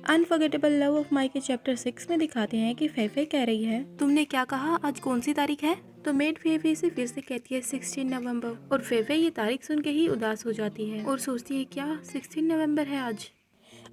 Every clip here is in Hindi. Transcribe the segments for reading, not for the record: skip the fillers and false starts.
अनफॉरगेटेबल लव ऑफ माई के चैप्टर 6 में दिखाते हैं कि फेफे कह रही है, तुमने क्या कहा, आज कौन सी तारीख है? तो मेड फेफे से फिर से कहती है 16 नवंबर और फेफे ये तारीख सुन के ही उदास हो जाती है और सोचती है क्या 16 नवंबर है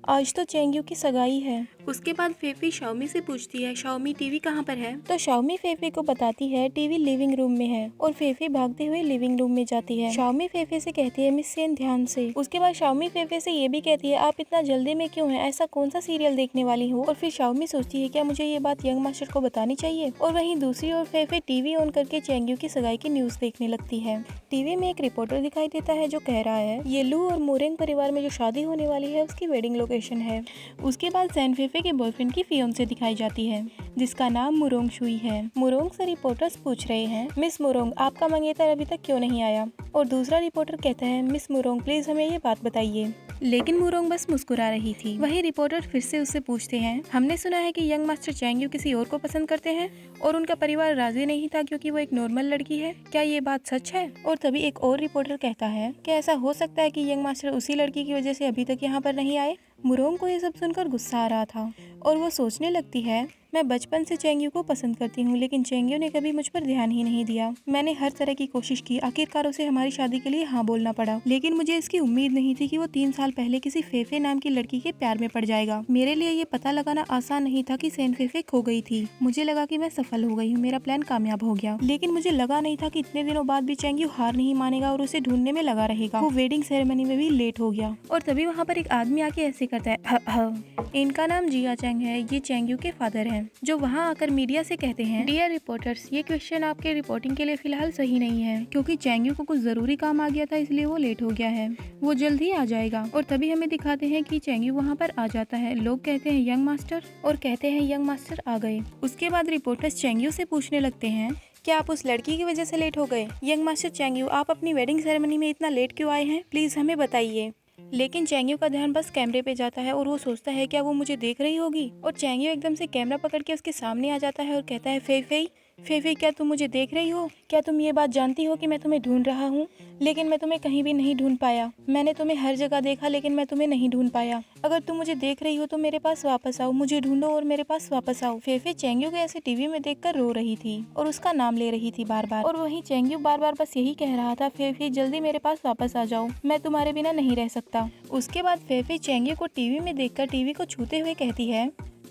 आज तो चेंग्यू की सगाई है। उसके बाद फेफे शाओमी से पूछती है शाओमी टीवी कहाँ पर है? तो शाओमी फेफे को बताती है टीवी लिविंग रूम में है और फेफे भागते हुए लिविंग रूम में जाती है। शाओमी फेफे से कहती है मिस सेन ध्यान से। उसके बाद शाओमी फेफे से ये भी कहती है आप इतना जल्दी में क्यों हैं, ऐसा कौन सा सीरियल देखने वाली हो? और फिर शाओमी सोचती है क्या मुझे ये बात यंग मास्टर को बतानी चाहिए। और वहीं दूसरी ओर फेफे टीवी ऑन करके चेंग्यू की सगाई की न्यूज देखने लगती है। टीवी में एक रिपोर्टर दिखाई देता है जो कह रहा है ये लू और मोरेंग परिवार में जो शादी होने वाली है उसकी वेडिंग लोकेशन है। उसके बाद सैन फेफे के बॉयफ्रेंड की फियोंसे दिखाई जाती है जिसका नाम मुरोंग शुई है। मुरोंग से रिपोर्टर्स पूछ रहे हैं मिस मुरोंग आपका मंगेतर अभी तक क्यों नहीं आया? और दूसरा रिपोर्टर कहता है मिस मुरोंग प्लीज हमें ये बात बताइए। लेकिन मुरोंग बस मुस्कुरा रही थी। वही रिपोर्टर फिर से उससे पूछते हैं हमने सुना है कि यंग मास्टर चेंग्यू किसी और को पसंद करते हैं और उनका परिवार राजी नहीं था क्योंकि वो एक नॉर्मल लड़की है, क्या ये बात सच है? और तभी एक और रिपोर्टर कहता है कि ऐसा हो सकता है कि यंग मास्टर उसी लड़की की वजह से अभी तक यहाँ पर नहीं आए। मुरोंग को ये सब सुनकर गुस्सा आ रहा था और वो सोचने लगती है मैं बचपन से चेंग्यू को पसंद करती हूँ लेकिन चेंग्यू ने कभी मुझ पर ध्यान ही नहीं दिया। मैंने हर तरह की कोशिश की, आखिरकार उसे हमारी शादी के लिए हाँ बोलना पड़ा, लेकिन मुझे इसकी उम्मीद नहीं थी कि वो 3 साल पहले किसी फेफे नाम की लड़की के प्यार में पड़ जाएगा। मेरे लिए ये पता लगाना आसान नहीं था कि सैन फेफे खो गई थी। मुझे लगा कि मैं सफल हो गई हूँ, मेरा प्लान कामयाब हो गया, लेकिन मुझे लगा नहीं था कि इतने दिनों बाद भी चेंग्यू हार नहीं मानेगा और उसे ढूंढने में लगा रहेगा। वो वेडिंग सेरेमनी में भी लेट हो गया। और तभी वहाँ पर एक आदमी आके ऐसे करता है इनका नाम जिया चैंग है, ये चेंग्यू के फादर हैं, जो वहाँ आकर मीडिया से कहते हैं डियर रिपोर्टर्स ये क्वेश्चन आपके रिपोर्टिंग के लिए फिलहाल सही नहीं है क्योंकि चेंग्यू को कुछ जरूरी काम आ गया था इसलिए वो लेट हो गया है, वो जल्द ही आ जाएगा। और तभी हमें दिखाते हैं कि चेंग्यू वहाँ पर आ जाता है। लोग कहते हैं यंग मास्टर और कहते हैं यंग मास्टर आ गए। उसके बाद रिपोर्टर्स चेंग्यू से पूछने लगते हैं क्या आप उस लड़की की वजह से लेट हो गए? यंग मास्टर चेंग्यू आप अपनी वेडिंग सेरेमनी में इतना लेट क्यों आए हैं, प्लीज हमें बताइए। लेकिन चेंग्यू का ध्यान बस कैमरे पे जाता है और वो सोचता है क्या वो मुझे देख रही होगी। और चेंग्यू एकदम से कैमरा पकड़ के उसके सामने आ जाता है और कहता है फेफे फेफे क्या तुम मुझे देख रही हो? क्या तुम ये बात जानती हो कि मैं तुम्हें ढूंढ रहा हूँ, लेकिन मैं तुम्हें कहीं भी नहीं ढूंढ पाया। मैंने तुम्हें हर जगह देखा लेकिन मैं तुम्हें नहीं ढूंढ पाया। अगर तुम मुझे देख रही हो तो मेरे पास वापस आओ, मुझे ढूंढो और मेरे पास वापस आओ। फेफे चेंग्यू को ऐसे टीवी में देखकर रो रही थी और उसका नाम ले रही थी बार बार। और वहीं चेंग्यू बार बार बस यही कह रहा था फेफे जल्दी मेरे पास वापस आ जाओ, मैं तुम्हारे बिना नहीं रह सकता। उसके बाद फेफे चेंग्यू को टीवी में देखकर टीवी को छूते हुए कहती है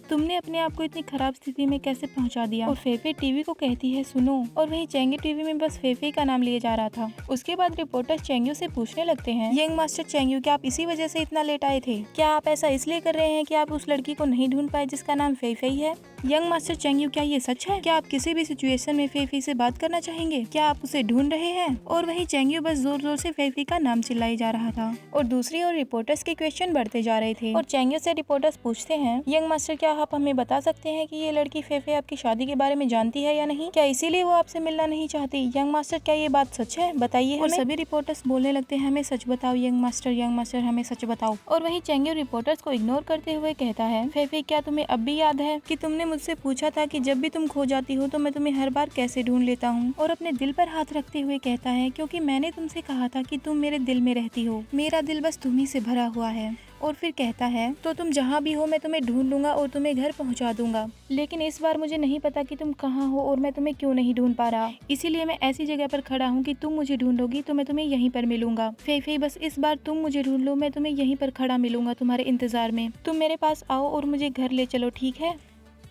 तुमने अपने आप को इतनी खराब स्थिति में कैसे पहुंचा दिया? और फेफे टीवी को कहती है सुनो। और वहीं चेंग्यू टीवी में बस फेफे का नाम लिए जा रहा था। उसके बाद रिपोर्टर चेंग्यू से पूछने लगते हैं यंग मास्टर चेंग्यू क्या आप इसी वजह से इतना लेट आए थे? क्या आप ऐसा इसलिए कर रहे हैं कि आप उस लड़की को नहीं ढूंढ पाए जिसका नाम फेफे ही है? यंग मास्टर चेंग्यू क्या ये सच है? क्या आप किसी भी सिचुएशन में फेफे से बात करना चाहेंगे? क्या आप उसे ढूंढ रहे हैं? और वहीं चेंग्यू बस जोर जोर से फेफे का नाम चिल्लाई जा रहा था और दूसरी ओर रिपोर्टर्स के क्वेश्चन बढ़ते जा रहे थे। और चेंग्यू से रिपोर्टर्स पूछते हैं यंग मास्टर क्या आप हमें बता सकते हैं कि ये लड़की फेफे आपकी शादी के बारे में जानती है या नहीं? क्या इसीलिए वो आपसे मिलना नहीं चाहती? यंग मास्टर क्या ये बात सच है, बताइए हमें। और सभी रिपोर्टर्स बोलने लगते हैं हमें सच बताओ यंग मास्टर हमें सच बताओ। और वहीं चेंग्यू रिपोर्टर्स को इग्नोर करते हुए कहता है फेफे क्या तुम्हें अब भी याद है कि तुमने मुझसे पूछा था कि जब भी तुम खो जाती हो तो मैं तुम्हें हर बार कैसे ढूंढ लेता हूँ? और अपने दिल पर हाथ रखते हुए कहता है क्योंकि मैंने तुमसे कहा था कि तुम मेरे दिल में रहती हो, मेरा दिल बस तुम्ही से भरा हुआ है। और फिर कहता है तो तुम जहाँ भी हो मैं तुम्हें ढूंढ लूंगा और तुम्हें घर पहुँचा दूंगा, लेकिन इस बार मुझे नहीं पता कि तुम कहाँ हो और मैं तुम्हें क्यों नहीं ढूंढ पा रहा, इसीलिए मैं ऐसी जगह पर खड़ा हूँ कि तुम मुझे ढूंढोगी तो मैं तुम्हें यहीं पर मिलूंगा। फेफे बस इस बार तुम मुझे ढूंढ लो, मैं तुम्हें यहीं पर खड़ा मिलूंगा तुम्हारे इंतजार में, तुम मेरे पास आओ और मुझे घर ले चलो, ठीक है?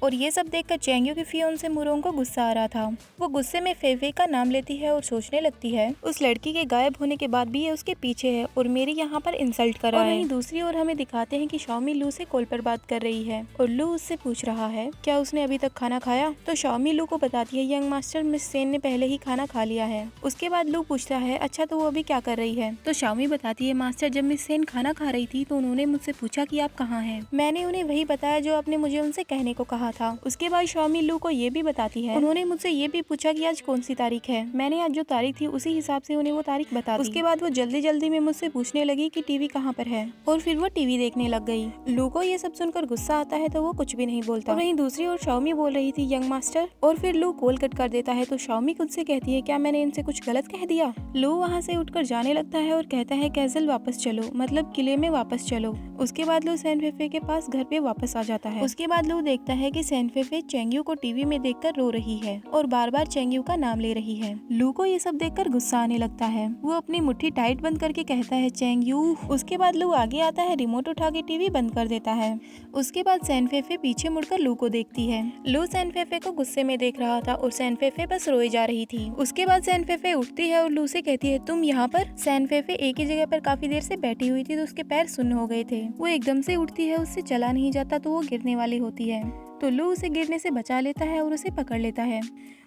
और ये सब देखकर चेंग्यू की फियोंसे मुरोंग को गुस्सा आ रहा था। वो गुस्से में फेफे का नाम लेती है और सोचने लगती है उस लड़की के गायब होने के बाद भी ये उसके पीछे है और मेरी यहाँ पर इंसल्ट कर रहा है। वहीं दूसरी ओर हमें दिखाते हैं कि शाओमी लू से कॉल पर बात कर रही है और लू उससे पूछ रहा है क्या उसने अभी तक खाना खाया? तो शाओमी लू को बताती है यंग मास्टर मिस सेन ने पहले ही खाना खा लिया है। उसके बाद लू पूछता है अच्छा तो वो अभी क्या कर रही है? तो शाओमी बताती है मास्टर जब मिस सेन खाना खा रही थी तो उन्होंने मुझसे पूछा कि आप कहाँ हैं। मैंने उन्हें वही बताया जो आपने मुझे उनसे कहने को कहा रहा था। उसके बाद शाओमी लू को ये भी बताती है, उन्होंने मुझसे ये भी पूछा कि आज कौन सी तारीख है। मैंने आज जो तारीख थी उसी हिसाब से उन्हें वो तारीख बता दी। उसके बाद वो जल्दी जल्दी में मुझसे पूछने लगी कि टीवी कहाँ पर है, और फिर वो टीवी देखने लग गई। लू को ये सब सुनकर गुस्सा आता है तो वो कुछ भी नहीं बोलता। वहीं दूसरी ओर शाओमी बोल रही थी यंग मास्टर, और फिर लू कॉल कट कर देता है तो शाओमी खुद से कहती है क्या मैंने इनसे कुछ गलत कह दिया। लू वहाँ से उठकर जाने लगता है और कहता है कैसल वापस चलो, मतलब किले में वापस चलो। उसके बाद लू सैन फेफे के पास घर पे वापस आ जाता है। उसके बाद लू देखता है कि सैन फेफे चेंगयू को टीवी में देखकर रो रही है और बार बार चेंगयू का नाम ले रही है। लू को ये सब देखकर गुस्सा आने लगता है। वो अपनी मुट्ठी टाइट बंद करके कहता है चेंगयू। उसके बाद लू आगे आता है, रिमोट उठा के टीवी बंद कर देता है। उसके बाद सैन फेफे पीछे मुड़कर लू को देखती है। लू सैन फेफे को गुस्से में देख रहा था और सैन फेफे बस रोए जा रही थी। उसके बाद सैन फेफे उठती है और लू से कहती है तुम यहाँ पर। सैन फेफे एक ही जगह पर काफी देर से बैठी हुई थी तो उसके पैर सुन्न हो गए थे। वो एकदम से उठती है, उससे चला नहीं जाता तो वो गिरने वाली होती है। तो लू उसे गिरने से बचा लेता है और उसे पकड़ लेता है।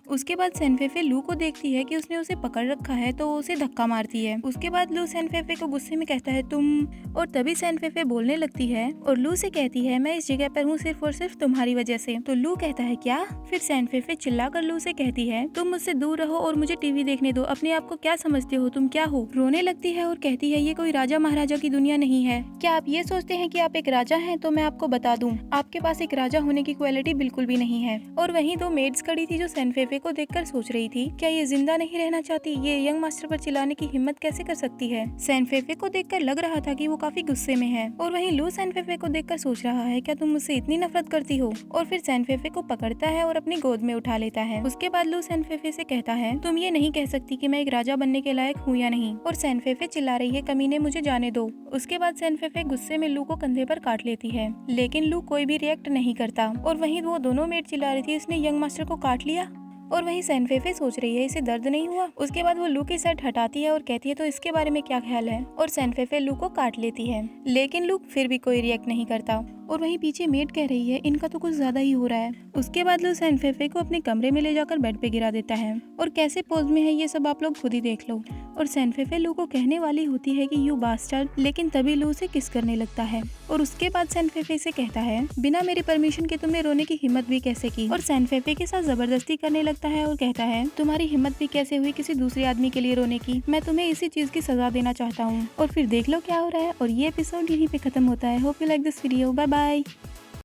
उसके बाद सैन फेफे लू को देखती है कि उसने उसे पकड़ रखा है तो वो उसे धक्का मारती है। उसके बाद लू सैन फेफे को गुस्से में कहता है तुम, और तभी सैन फेफे बोलने लगती है और लू से कहती है मैं इस जगह पर हूँ सिर्फ और सिर्फ तुम्हारी वजह से। तो लू कहता है क्या। फिर सैन फेफे चिल्लाकर लू से कहती है तुम मुझसे दूर रहो और मुझे टीवी देखने दो, अपने आप को क्या समझते हो, तुम क्या हो। रोने लगती है और कहती है ये कोई राजा महाराजा की दुनिया नहीं है। क्या आप ये सोचते हैं कि आप एक राजा हैं? तो मैं आपको बता दूं, आपके पास एक राजा होने की क्वालिटी बिल्कुल भी नहीं है। और वहीं दो मेड्स खड़ी थी जो सैन फेफे को देखकर सोच रही थी क्या ये जिंदा नहीं रहना चाहती, ये यंग मास्टर पर चिल्लाने की हिम्मत कैसे कर सकती है। सैन फेफे को देखकर लग रहा था कि वो काफी गुस्से में है। और वहीं लू सैन फेफे को देखकर सोच रहा है क्या तुम मुझसे इतनी नफरत करती हो। और फिर सैन फेफे को पकड़ता है और अपनी गोद में उठा लेता है। उसके बाद लू सैन फेफे से कहता है तुम ये नहीं कह सकती कि मैं एक राजा बनने के लायक हूँ या नहीं। और सैन फेफे चिल्ला रही है कमीने मुझे जाने दो। उसके बाद सैन फेफे गुस्से में लू को कंधे पर काट लेती है, लेकिन लू कोई भी रिएक्ट नहीं करता। और वहीं वो दोनों मेड चिल्ला रही थी इसने यंग मास्टर को काट लिया। और वहीं सैन फेफे सोच रही है इसे दर्द नहीं हुआ। उसके बाद वो लू की शर्ट हटाती है और कहती है तो इसके बारे में क्या ख्याल है। और सैन फेफे लू को काट लेती है, लेकिन लू फिर भी कोई रिएक्ट नहीं करता। और वहीं पीछे मेड कह रही है इनका तो कुछ ज्यादा ही हो रहा है। उसके बाद लू सैन फेफे को अपने कमरे में ले जाकर बेड पे गिरा देता है। और कैसे पोज में है ये सब आप लोग खुद ही देख लो। और सैन फेफे लू को कहने वाली होती है कि यू बास्टर्ड, लेकिन तभी लू से किस करने लगता है। और उसके बाद सैन फेफे से कहता है बिना मेरी परमिशन के तुमने रोने की हिम्मत भी कैसे की। और सैन फेफे के साथ जबरदस्ती करने लगता है और कहता है तुम्हारी हिम्मत भी कैसे हुई किसी दूसरे आदमी के लिए रोने की, मैं तुम्हें इसी चीज की सजा देना चाहता हूँ। और फिर देख लो क्या हो रहा है। और ये एपिसोड यहीं पे खत्म होता है। Hope you like this video. Bye bye.